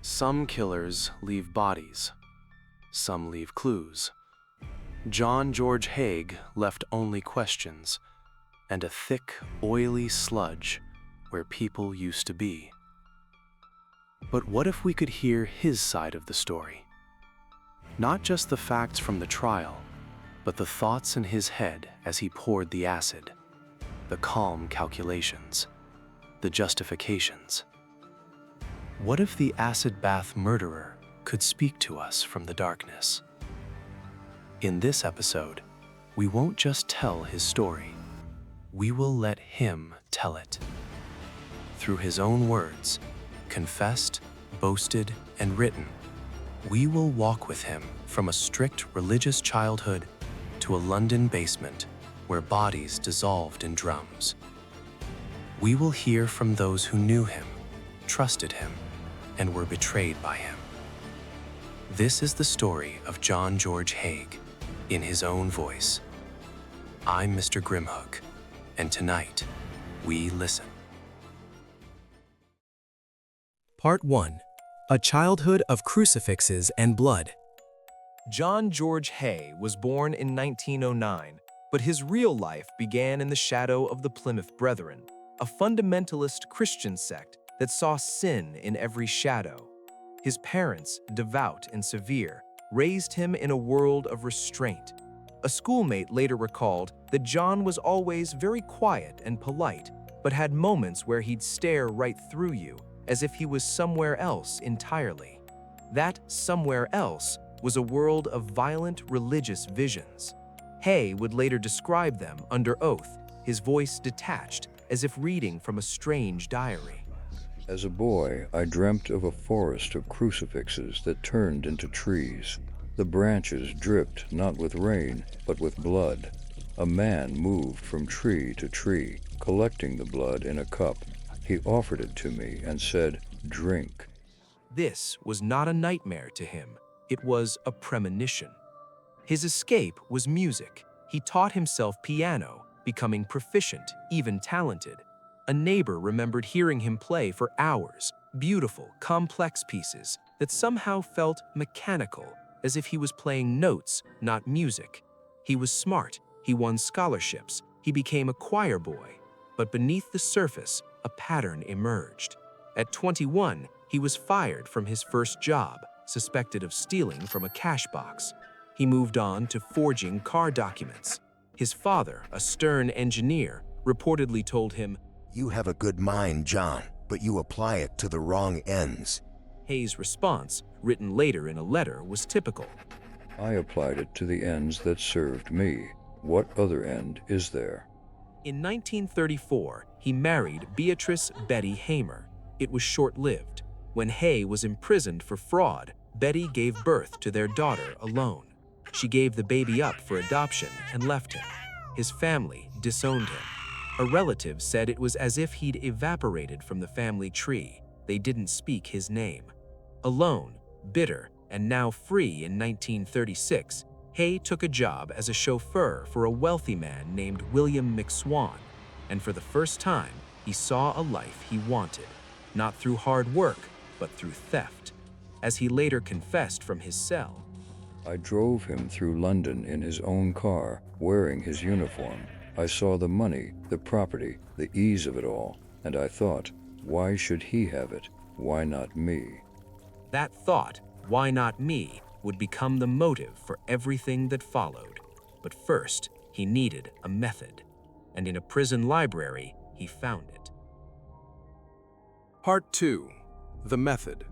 Some killers leave bodies. Some leave clues. John George Haigh left only questions and a thick, oily sludge where people used to be. But what if we could hear his side of the story? Not just the facts from the trial, but the thoughts in his head as he poured the acid, the calm calculations, the justifications. What if the acid bath murderer could speak to us from the darkness? In this episode, we won't just tell his story, we will let him tell it. Through his own words, confessed, boasted, and written, we will walk with him from a strict religious childhood to a London basement where bodies dissolved in drums. We will hear from those who knew him, trusted him, and were betrayed by him. This is the story of John George Haigh in his own voice. I'm Mr. Grimhook, and tonight, we listen. Part 1. A Childhood of Crucifixes and Blood. John George Haigh was born in 1909, but his real life began in the shadow of the Plymouth Brethren, a fundamentalist Christian sect that saw sin in every shadow. His parents, devout and severe, raised him in a world of restraint. A schoolmate later recalled that John was always very quiet and polite, but had moments where he'd stare right through you, as if he was somewhere else entirely. That somewhere else was a world of violent religious visions. Haigh would later describe them under oath, his voice detached, as if reading from a strange diary. As a boy, I dreamt of a forest of crucifixes that turned into trees. The branches dripped not with rain, but with blood. A man moved from tree to tree, collecting the blood in a cup. He offered it to me and said, "Drink." This was not a nightmare to him. It was a premonition. His escape was music. He taught himself piano, becoming proficient, even talented. A neighbor remembered hearing him play for hours, beautiful, complex pieces that somehow felt mechanical, as if he was playing notes, not music. He was smart, he won scholarships, he became a choir boy. But beneath the surface, a pattern emerged. At 21, he was fired from his first job, suspected of stealing from a cash box. He moved on to forging car documents. His father, a stern engineer, reportedly told him, "You have a good mind, John, but you apply it to the wrong ends." Hay's response, written later in a letter, was typical. I applied it to the ends that served me. What other end is there? In 1934, he married Beatrice Betty Hamer. It was short-lived. When Haigh was imprisoned for fraud, Betty gave birth to their daughter alone. She gave the baby up for adoption and left him. His family disowned him. A relative said it was as if he'd evaporated from the family tree. They didn't speak his name. Alone, bitter, and now free in 1936, Haigh took a job as a chauffeur for a wealthy man named William McSwan, and for the first time, he saw a life he wanted, not through hard work, but through theft, as he later confessed from his cell. I drove him through London in his own car, wearing his uniform. I saw the money, the property, the ease of it all, and I thought, why should he have it? Why not me? That thought, why not me, would become the motive for everything that followed. But first, he needed a method, and in a prison library, he found it. Part 2. The Method.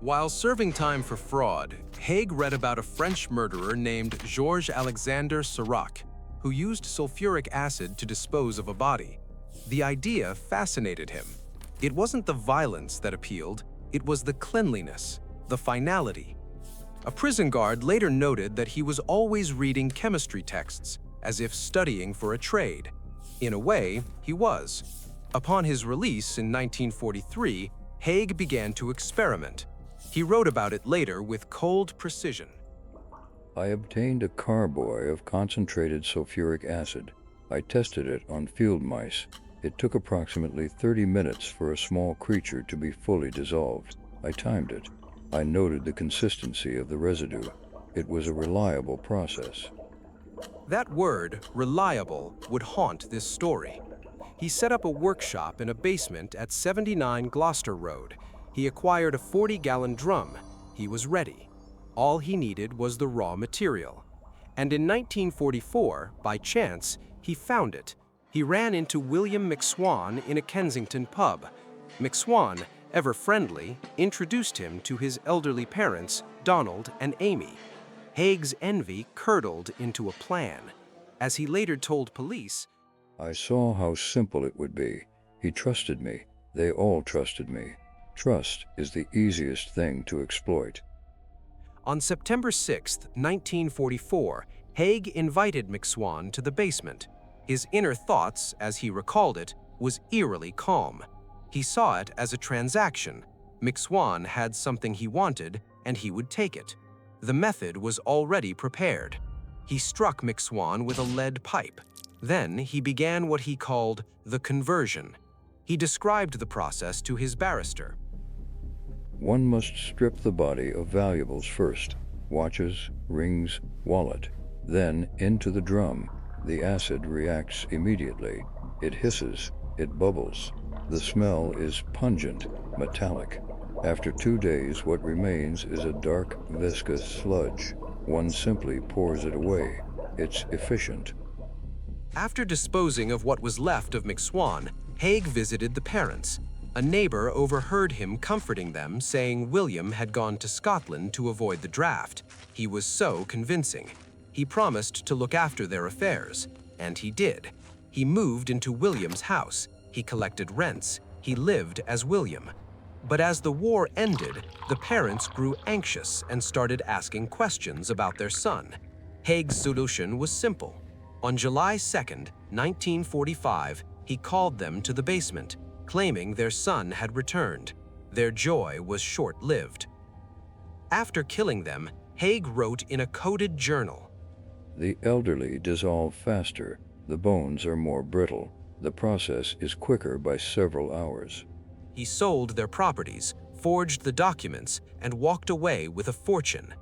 While serving time for fraud, Haigh read about a French murderer named Georges Alexander Serac, who used sulfuric acid to dispose of a body. The idea fascinated him. It wasn't the violence that appealed, it was the cleanliness, the finality. A prison guard later noted that he was always reading chemistry texts, as if studying for a trade. In a way, he was. Upon his release in 1943, Haigh began to experiment. He wrote about it later with cold precision. I obtained a carboy of concentrated sulfuric acid. I tested it on field mice. It took approximately 30 minutes for a small creature to be fully dissolved. I timed it. I noted the consistency of the residue. It was a reliable process. That word, reliable, would haunt this story. He set up a workshop in a basement at 79 Gloucester Road. He acquired a 40-gallon drum. He was ready. All he needed was the raw material. And in 1944, by chance, he found it. He ran into William McSwan in a Kensington pub. McSwan, ever friendly, introduced him to his elderly parents, Donald and Amy. Haig's envy curdled into a plan. As he later told police, I saw how simple it would be. He trusted me. They all trusted me. Trust is the easiest thing to exploit. on September 6, 1944, Haigh invited McSwan to the basement. His inner thoughts, as he recalled it, was eerily calm. He saw it as a transaction. McSwan had something he wanted, and he would take it. The method was already prepared. He struck McSwan with a lead pipe. Then he began what he called the conversion. He described the process to his barrister. One must strip the body of valuables first, watches, rings, wallet. Then into the drum. The acid reacts immediately. It hisses, it bubbles. The smell is pungent, metallic. After 2 days, what remains is a dark, viscous sludge. One simply pours it away. It's efficient. After disposing of what was left of McSwan, Haigh visited the parents. A neighbor overheard him comforting them, saying William had gone to Scotland to avoid the draft. He was so convincing. He promised to look after their affairs, and he did. He moved into William's house. He collected rents. He lived as William. But as the war ended, the parents grew anxious and started asking questions about their son. Haigh's solution was simple. On July 2, 1945, he called them to the basement, claiming their son had returned. Their joy was short-lived. After killing them, Haigh wrote in a coded journal, The elderly dissolve faster. The bones are more brittle. The process is quicker by several hours. He sold their properties, forged the documents, and walked away with a fortune.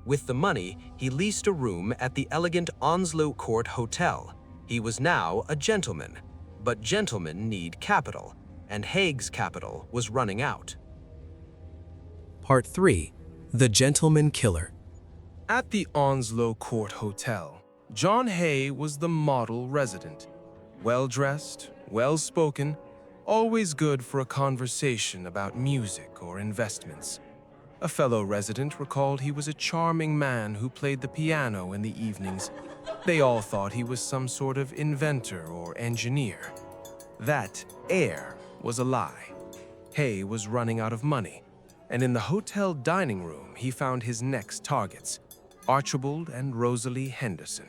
With the money, he leased a room at the elegant Onslow Court Hotel. He was now a gentleman. But gentlemen need capital, and Haigh's capital was running out. Part 3. The Gentleman Killer. At the Onslow Court Hotel, John Haigh was the model resident. Well-dressed, well-spoken, always good for a conversation about music or investments. A fellow resident recalled he was a charming man who played the piano in the evenings. They all thought he was some sort of inventor or engineer. That air was a lie. Haigh was running out of money, and in the hotel dining room he found his next targets, Archibald and Rosalie Henderson.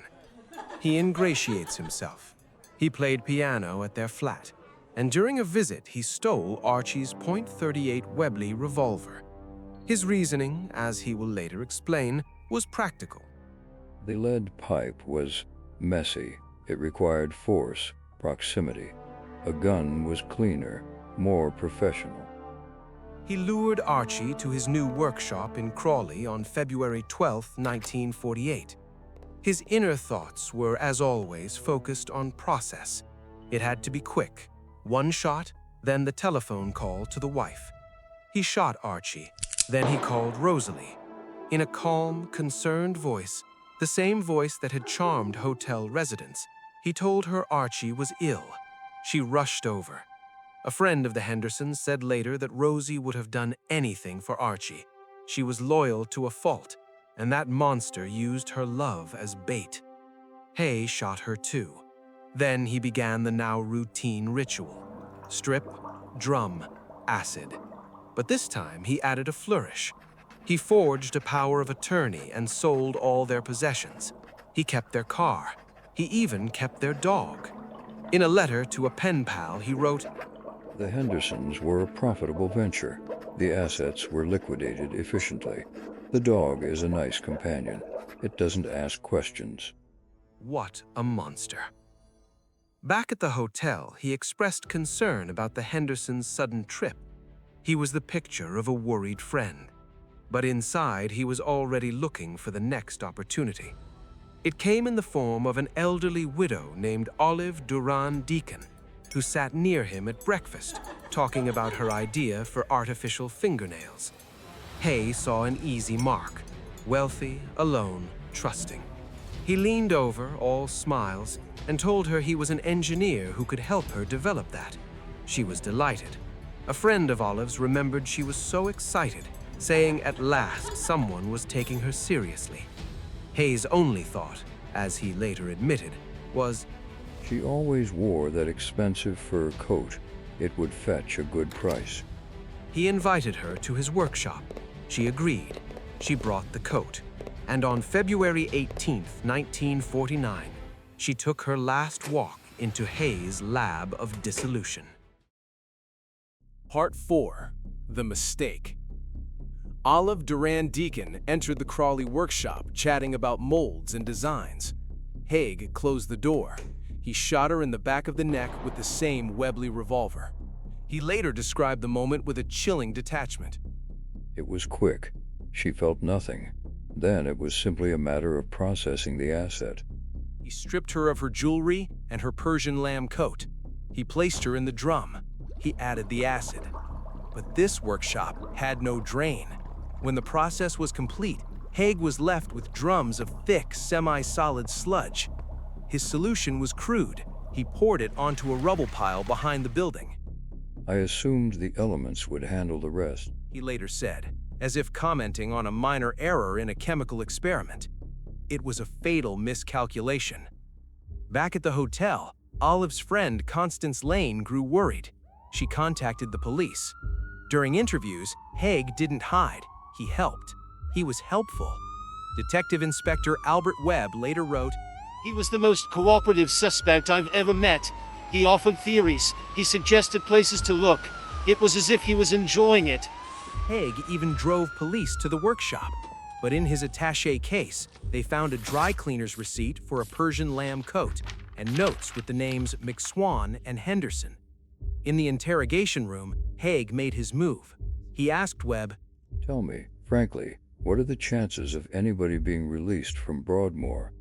He ingratiates himself. He played piano at their flat, and during a visit he stole Archie's .38 Webley revolver. His reasoning, as he will later explain, was practical. The lead pipe was messy. It required force, proximity. A gun was cleaner, more professional. He lured Archie to his new workshop in Crawley on February 12, 1948. His inner thoughts were, as always, focused on process. It had to be quick. One shot, then the telephone call to the wife. He shot Archie. Then he called Rosalie. In a calm, concerned voice, the same voice that had charmed hotel residents, he told her Archie was ill. She rushed over. A friend of the Hendersons said later that Rosie would have done anything for Archie. She was loyal to a fault, and that monster used her love as bait. Haigh shot her too. Then he began the now routine ritual. Strip, drum, acid. But this time he added a flourish. He forged a power of attorney and sold all their possessions. He kept their car. He even kept their dog. In a letter to a pen pal, he wrote, The Hendersons were a profitable venture. The assets were liquidated efficiently. The dog is a nice companion. It doesn't ask questions. What a monster. Back at the hotel, he expressed concern about the Hendersons' sudden trip. He was the picture of a worried friend. But inside, he was already looking for the next opportunity. It came in the form of an elderly widow named Olive Duran Deacon, who sat near him at breakfast, talking about her idea for artificial fingernails. Haigh saw an easy mark: wealthy, alone, trusting. He leaned over, all smiles, and told her he was an engineer who could help her develop that. She was delighted. A friend of Olive's remembered she was so excited, saying at last someone was taking her seriously. Haigh's only thought, as he later admitted, was, She always wore that expensive fur coat. It would fetch a good price. he invited her to his workshop. She agreed. She brought the coat. And on February 18, 1949, she took her last walk into Haigh's lab of dissolution. Part 4. The Mistake. Olive Duran Deacon entered the Crawley workshop, chatting about molds and designs. Haigh closed the door. He shot her in the back of the neck with the same Webley revolver. He later described the moment with a chilling detachment. It was quick. She felt nothing. Then it was simply a matter of processing the asset. He stripped her of her jewelry and her Persian lamb coat. He placed her in the drum. He added the acid. But this workshop had no drain. When the process was complete, Haigh was left with drums of thick, semi-solid sludge. His solution was crude. He poured it onto a rubble pile behind the building. I assumed the elements would handle the rest. He later said, as if commenting on a minor error in a chemical experiment. It was a fatal miscalculation. Back at the hotel, Olive's friend Constance Lane grew worried. She contacted the police. During interviews, Haigh didn't hide. He helped. He was helpful. Detective Inspector Albert Webb later wrote, "He was the most cooperative suspect I've ever met. He offered theories. He suggested places to look. It was as if he was enjoying it." Haigh even drove police to the workshop. But in his attaché case, they found a dry cleaner's receipt for a Persian lamb coat and notes with the names McSwan and Henderson. In the interrogation room, Haigh made his move. He asked Webb, Tell me, frankly, what are the chances of anybody being released from Broadmoor?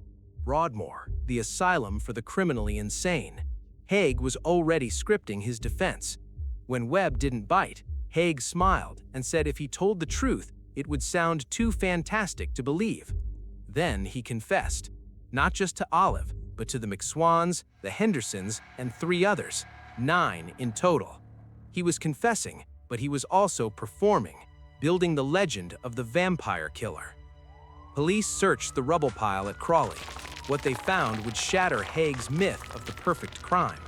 Broadmoor, the asylum for the criminally insane. Haigh was already scripting his defense. When Webb didn't bite, Haigh smiled and said if he told the truth, it would sound too fantastic to believe. Then he confessed, not just to Olive, but to the McSwans, the Hendersons, and 3 others, 9 in total. He was confessing, but he was also performing, building the legend of the vampire killer. Police searched the rubble pile at Crawley. What they found would shatter Haigh's myth of the perfect crime.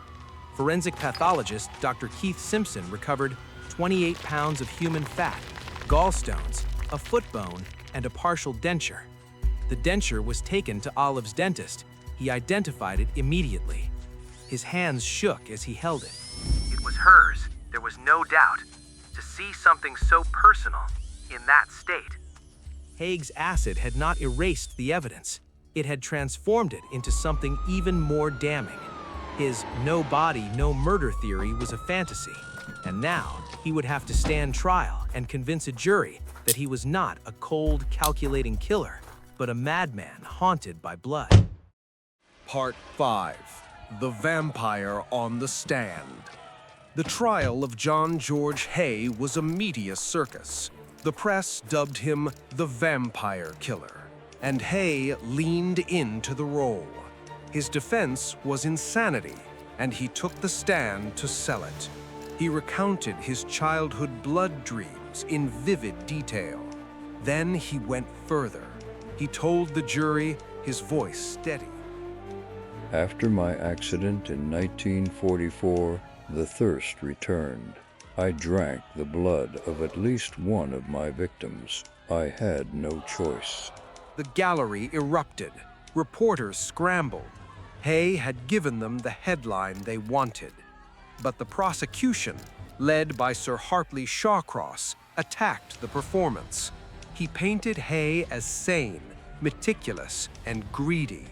Forensic pathologist Dr. Keith Simpson recovered 28 pounds of human fat, gallstones, a foot bone, and a partial denture. The denture was taken to Olive's dentist. He identified it immediately. His hands shook as he held it. It was hers, there was no doubt. To see something so personal in that state. Haigh's acid had not erased the evidence. It had transformed it into something even more damning. His no body, no murder theory was a fantasy, and now he would have to stand trial and convince a jury that he was not a cold, calculating killer, but a madman haunted by blood. Part 5. The Vampire on the Stand. The trial of John George Haigh was a media circus. The press dubbed him the Vampire Killer, and Haigh leaned into the role. His defense was insanity, and he took the stand to sell it. He recounted his childhood blood dreams in vivid detail. Then he went further. He told the jury, his voice steady. After my accident in 1944, the thirst returned. I drank the blood of at least one of my victims. I had no choice. The gallery erupted. Reporters scrambled. Haigh had given them the headline they wanted. But the prosecution, led by Sir Hartley Shawcross, attacked the performance. He painted Haigh as sane, meticulous, and greedy.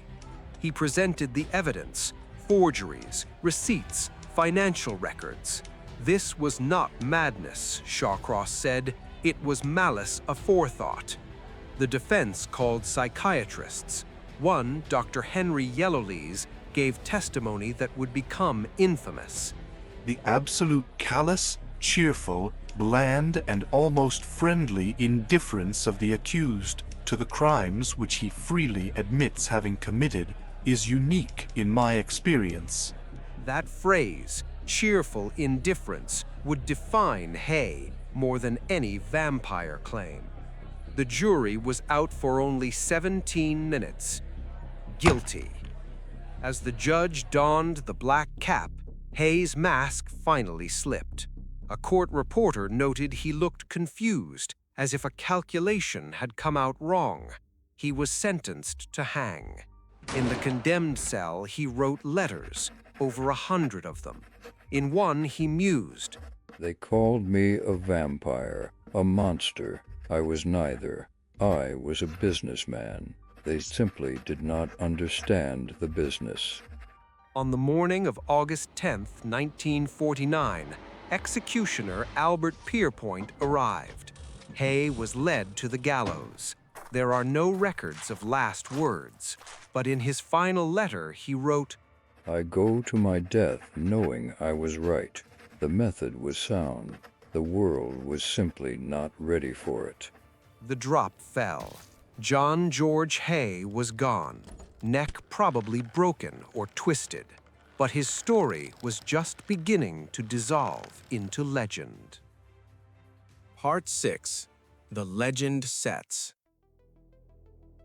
He presented the evidence, forgeries, receipts, financial records. This was not madness, Shawcross said. It was malice aforethought. The defense called psychiatrists. One, Dr. Henry Yellowlees, gave testimony that would become infamous. The absolute callous, cheerful, bland, and almost friendly indifference of the accused to the crimes which he freely admits having committed is unique in my experience. That phrase, cheerful indifference, would define Haigh more than any vampire claim. The jury was out for only 17 minutes. Guilty. As the judge donned the black cap, Haigh's mask finally slipped. A court reporter noted he looked confused, as if a calculation had come out wrong. He was sentenced to hang. In the condemned cell, he wrote letters, over 100 of them. In one, he mused, They called me a vampire, a monster. I was neither. I was a businessman. They simply did not understand the business. On the morning of August 10, 1949, executioner Albert Pierpoint arrived. Haigh was led to the gallows. There are no records of last words, but in his final letter he wrote, I go to my death knowing I was right. The method was sound. The world was simply not ready for it. The drop fell. John George Haigh was gone, neck probably broken or twisted, but his story was just beginning to dissolve into legend. Part 6. The Legend Sets.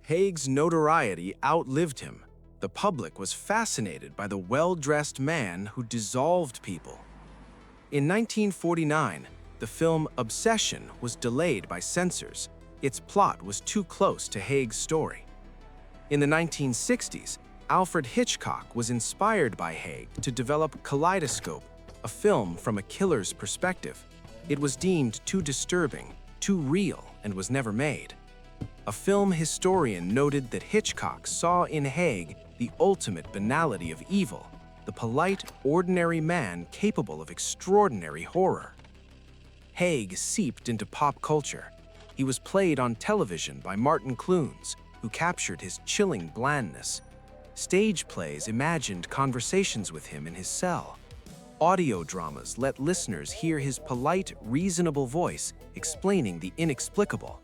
Haigh's notoriety outlived him. The public was fascinated by the well-dressed man who dissolved people. In 1949, the film Obsession was delayed by censors. Its plot was too close to Haigh's story. In the 1960s, Alfred Hitchcock was inspired by Haigh to develop Kaleidoscope, a film from a killer's perspective. It was deemed too disturbing, too real, and was never made. A film historian noted that Hitchcock saw in Haigh the ultimate banality of evil, the polite, ordinary man capable of extraordinary horror. Haigh seeped into pop culture. He was played on television by Martin Clunes, who captured his chilling blandness. Stage plays imagined conversations with him in his cell. Audio dramas let listeners hear his polite, reasonable voice explaining the inexplicable.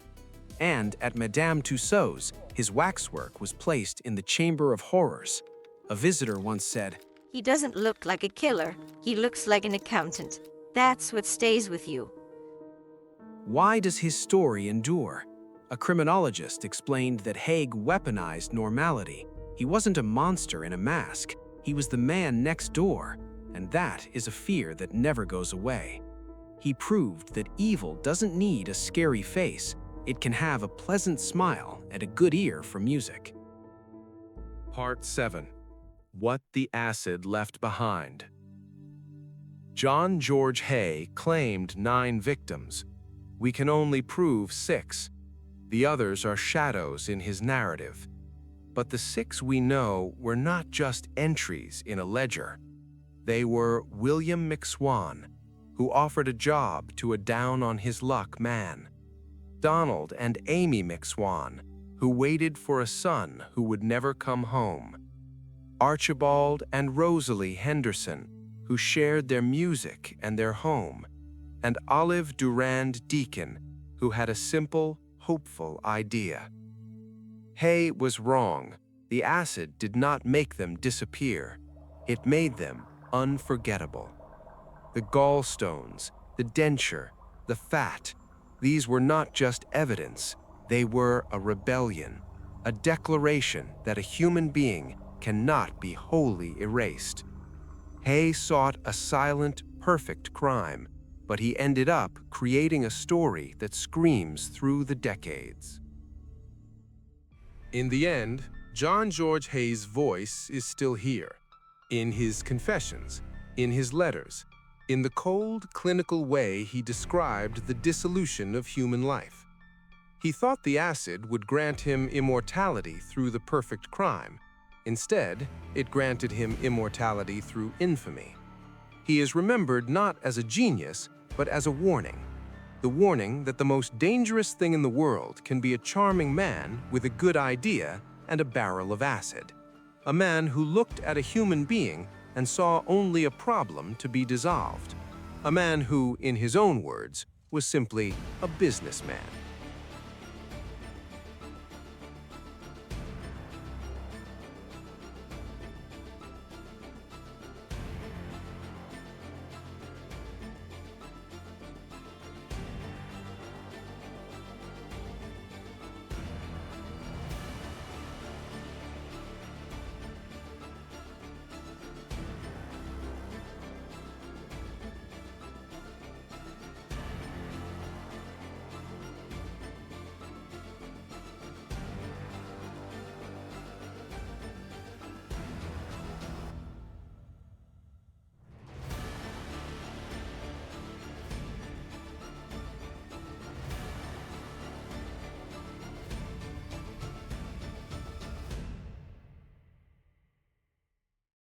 And at Madame Tussauds, his waxwork was placed in the Chamber of Horrors. A visitor once said, He doesn't look like a killer. He looks like an accountant. That's what stays with you. Why does his story endure? A criminologist explained that Haigh weaponized normality. He wasn't a monster in a mask. He was the man next door, and that is a fear that never goes away. He proved that evil doesn't need a scary face. It can have a pleasant smile and a good ear for music. Part 7. What the Acid Left Behind. John George Haigh claimed 9 victims. We can only prove 6. The others are shadows in his narrative. But the 6 we know were not just entries in a ledger. They were William McSwan, who offered a job to a down-on-his-luck man; Donald and Amy McSwan, who waited for a son who would never come home; Archibald and Rosalie Henderson, who shared their music and their home; and Olive Durand Deacon, who had a simple, hopeful idea. Haigh was wrong. The acid did not make them disappear. It made them unforgettable. The gallstones, the denture, the fat, these were not just evidence. They were a rebellion, a declaration that a human being cannot be wholly erased. Haigh sought a silent, perfect crime, but he ended up creating a story that screams through the decades. In the end, John George Haigh's voice is still here, in his confessions, in his letters, in the cold, clinical way he described the dissolution of human life. He thought the acid would grant him immortality through the perfect crime, Instead, it granted him immortality through infamy. He is remembered not as a genius, but as a warning. The warning that the most dangerous thing in the world can be a charming man with a good idea and a barrel of acid. A man who looked at a human being and saw only a problem to be dissolved. A man who, in his own words, was simply a businessman.